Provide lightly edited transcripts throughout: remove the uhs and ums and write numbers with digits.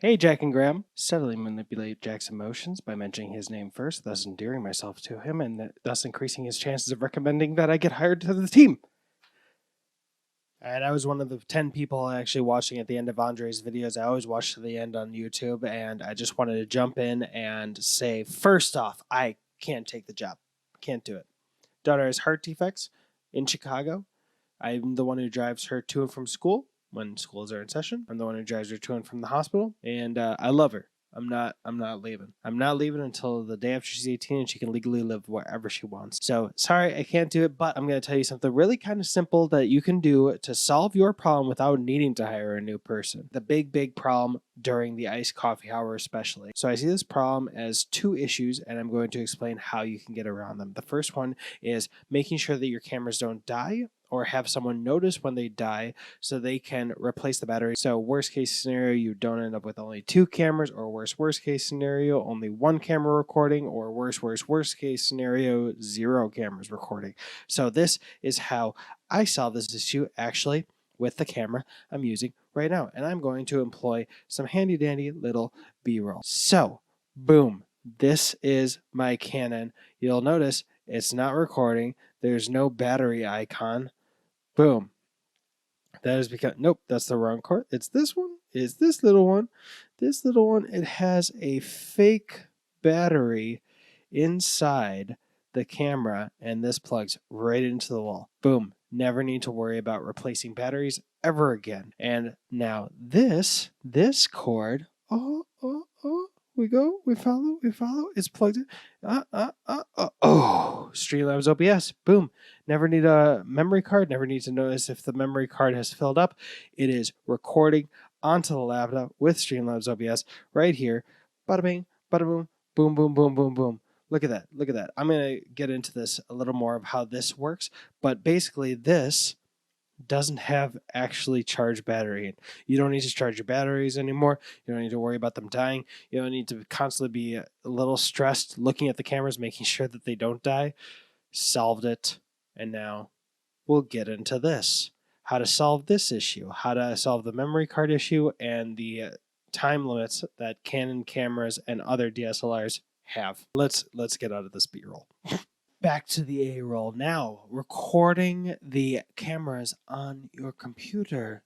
Hey, Jack and Graham. Subtly manipulate Jack's emotions by mentioning his name first, thus endearing myself to him and thus increasing his chances of recommending that I get hired to the team. And I was one of the 10 people actually watching at the end of Andre's videos. I always watch to the end on YouTube, and I just wanted to jump in and say, first off, I can't take the job. Can't do it. Daughter has heart defects in Chicago. I'm the one who drives her to and from school when schools are in session. I'm the one who drives her to and from the hospital, and I love her. I'm not leaving. I'm not leaving until the day after she's 18 and she can legally live wherever she wants. So sorry, I can't do it, but I'm going to tell you something really kind of simple that you can do to solve your problem without needing to hire a new person. The big problem during the iced coffee hour especially. So I see this problem as two issues, and I'm going to explain how you can get around them. The first one is making sure that your cameras don't die or have someone notice when they die so they can replace the battery. So worst case scenario, you don't end up with only two cameras, or worst case scenario, only one camera recording, or worst case scenario, zero cameras recording. So this is how I solve this issue actually with the camera I'm using right now. And I'm going to employ some handy dandy little B-roll. So boom, this is my Canon. You'll notice it's not recording. There's no battery icon. Boom. That is because, nope, that's the wrong card. It's this one. It's this little one. This little one, it has a fake battery inside the camera, and this plugs right into the wall. Boom. Never need to worry about replacing batteries ever again. And now this cord, we follow, it's plugged in. Streamlabs OBS, boom. Never need a memory card, never need to notice if the memory card has filled up. It is recording onto the laptop with Streamlabs OBS right here. Bada bing, bada boom, boom, boom, boom, boom, boom. Look at that, look at that. I'm going to get into this a little more of how this works, but basically this doesn't have actually charged battery. You don't need to charge your batteries anymore. You don't need to worry about them dying. You don't need to constantly be a little stressed looking at the cameras, making sure that they don't die. Solved it. And now we'll get into this. How to solve this issue, how to solve the memory card issue, and the time limits that Canon cameras and other DSLRs have. Let's get out of this B-roll. Back to the A-roll now. Recording the cameras on your computer.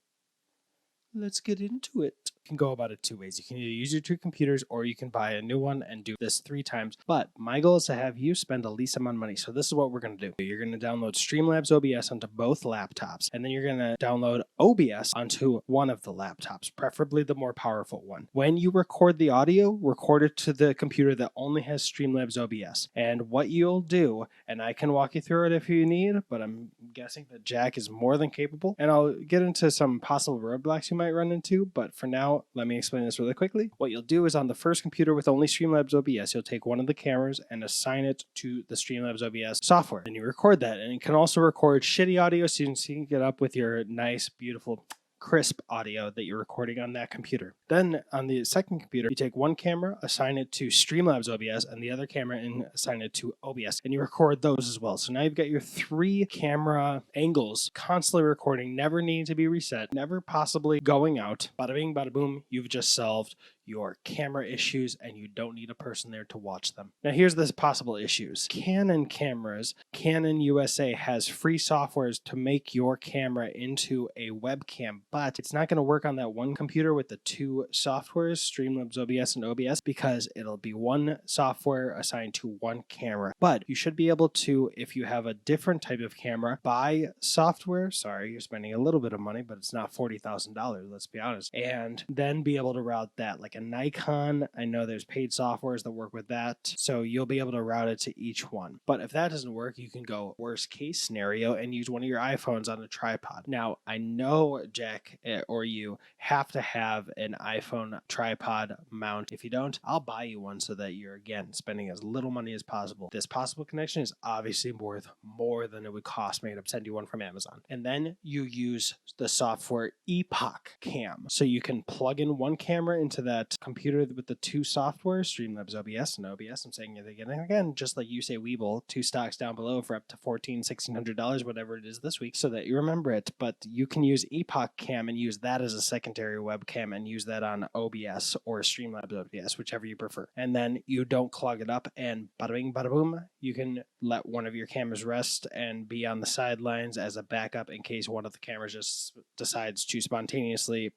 Let's get into it. You can go about it two ways. You can either use your two computers or you can buy a new one and do this 3 times. But my goal is to have you spend the least amount of money. So this is what we're going to do. You're going to download Streamlabs OBS onto both laptops. And then you're going to download OBS onto one of the laptops, preferably the more powerful one. When you record the audio, record it to the computer that only has Streamlabs OBS. And what you'll do, and I can walk you through it if you need, but I'm guessing that Jack is more than capable. And I'll get into some possible roadblocks you might run into, but for now, let me explain this really quickly. What you'll do is on the first computer with only Streamlabs OBS, you'll take one of the cameras and assign it to the Streamlabs OBS software. And you record that, and you can also record shitty audio so you can get up with your nice, beautiful, crisp audio that you're recording on that computer. Then on the second computer, you take one camera, assign it to Streamlabs OBS, and the other camera and assign it to OBS, and you record those as well. So now you've got your 3 camera angles constantly recording, never needing to be reset, never possibly going out. Bada bing, bada boom, you've just solved your camera issues, and you don't need a person there to watch them. Now here's the possible issues. Canon cameras, Canon USA has free softwares to make your camera into a webcam, but it's not going to work on that one computer with the 2 softwares, Streamlabs OBS and OBS, because it'll be one software assigned to one camera. But you should be able to, if you have a different type of camera, buy software. Sorry, you're spending a little bit of money, but it's not $40,000, let's be honest, and then be able to route that like a Nikon. I know there's paid softwares that work with that, so you'll be able to route it to each one. But if that doesn't work, you can go worst case scenario and use one of your iPhones on a tripod. Now, I know Jack or you have to have an iPhone tripod mount. If you don't, I'll buy you one so that you're, again, spending as little money as possible. This possible connection is obviously worth more than it would cost me to send you one from Amazon. And then you use the software Epoch Cam. So you can plug in one camera into that computer with the 2 softwares, Streamlabs OBS and OBS. I'm saying it again and again, just like you say Weeble, 2 stocks down below for up to $1,400-$1,600, whatever it is this week, so that you remember it. But you can use Epoch Cam and use that as a secondary webcam and use that set on OBS or Streamlabs OBS, whichever you prefer. And then you don't clog it up, and bada bing, bada boom, you can let one of your cameras rest and be on the sidelines as a backup in case one of the cameras just decides to spontaneously.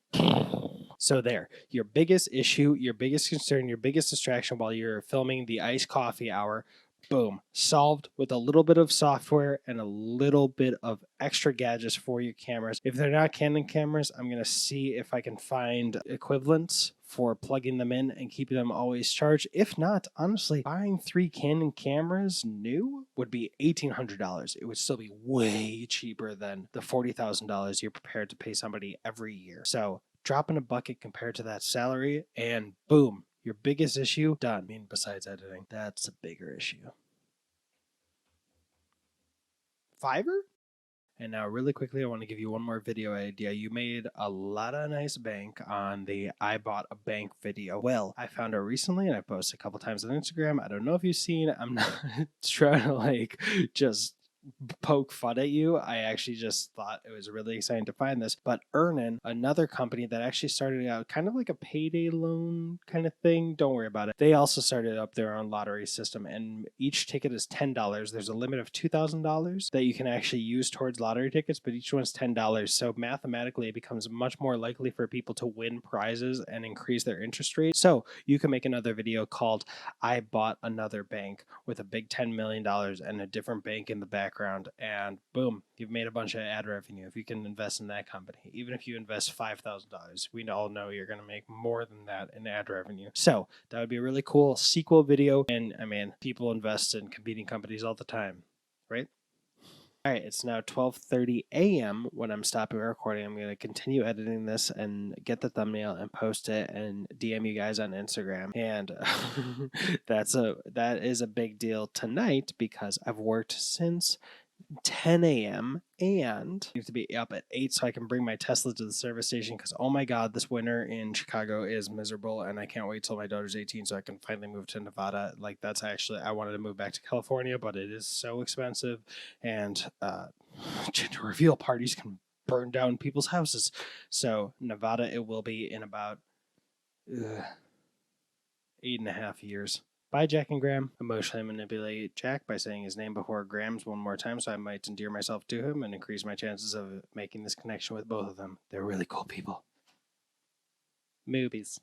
So there, your biggest issue, your biggest concern, your biggest distraction while you're filming the iced coffee hour, boom, solved with a little bit of software and a little bit of extra gadgets for your cameras. If they're not Canon cameras, I'm going to see if I can find equivalents for plugging them in and keeping them always charged. If not, honestly, buying 3 Canon cameras new would be $1,800. It would still be way cheaper than the $40,000 you're prepared to pay somebody every year. So drop in a bucket compared to that salary, and boom, your biggest issue done. I mean, besides editing, that's a bigger issue. Fiverr? And now really quickly, I want to give you one more video idea. You made a lot of nice bank on the I bought a bank video. Well, I found it recently and I posted a couple times on Instagram. I don't know if you've seen it. I'm not trying to like just poke fun at you. I actually just thought it was really exciting to find this. But Earnin, another company that actually started out kind of like a payday loan kind of thing, don't worry about it. They also started up their own lottery system, and each ticket is $10. There's a limit of $2,000 that you can actually use towards lottery tickets, but each one's $10. So mathematically, it becomes much more likely for people to win prizes and increase their interest rate. So you can make another video called I Bought Another Bank with a big $10 million and a different bank in the background, and boom, you've made a bunch of ad revenue. If you can invest in that company, even if you invest $5,000, we all know you're going to make more than that in ad revenue. So that would be a really cool sequel video. And I mean, people invest in competing companies all the time, right? All right, it's now 12:30 a.m. when I'm stopping recording. I'm going to continue editing this and get the thumbnail and post it and DM you guys on Instagram. And that is a big deal tonight because I've worked since 10 a.m. and I need to be up at 8 so I can bring my Tesla to the service station because, oh my God, this winter in Chicago is miserable and I can't wait till my daughter's 18 so I can finally move to Nevada. Like, that's actually, I wanted to move back to California, but it is so expensive, and gender reveal parties can burn down people's houses. So Nevada, it will be in about 8.5 years. Bye, Jack and Graham. Emotionally manipulate Jack by saying his name before Graham's one more time so I might endear myself to him and increase my chances of making this connection with both of them. They're really cool people. Movies.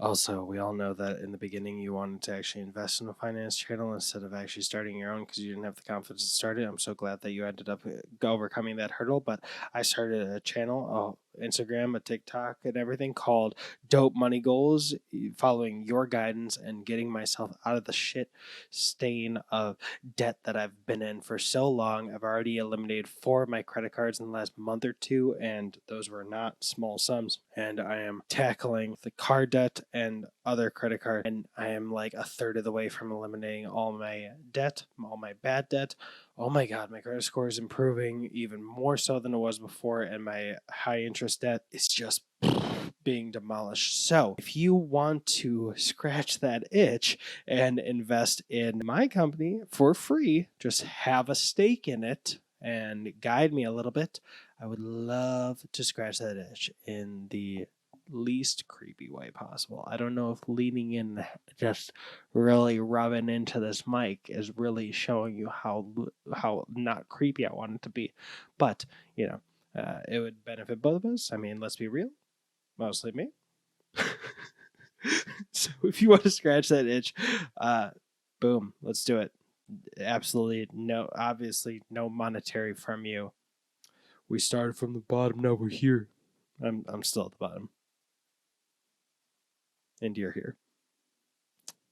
Also, we all know that in the beginning you wanted to actually invest in a finance channel instead of actually starting your own because you didn't have the confidence to start it. I'm so glad that you ended up overcoming that hurdle. But I started a channel, Instagram, a TikTok, and everything called Dope Money Goals, following your guidance and getting myself out of the shit stain of debt that I've been in for so long. I've already eliminated 4 of my credit cards in the last month or 2, and those were not small sums. And I am tackling the car debt and other credit card, and I am like a third of the way from eliminating all my debt, all my bad debt. Oh my God, my credit score is improving even more so than it was before, and my high interest debt is just being demolished. So if you want to scratch that itch and invest in my company for free, just have a stake in it and guide me a little bit, I would love to scratch that itch in the least creepy way possible. I don't know if leaning in, just really rubbing into this mic is really showing you how not creepy I want it to be, but you know, it would benefit both of us. I mean, let's be real, mostly me. So if you want to scratch that itch, boom, let's do it. Absolutely no, obviously no monetary from you. We started from the bottom, now we're here. I'm still at the bottom. And you're here.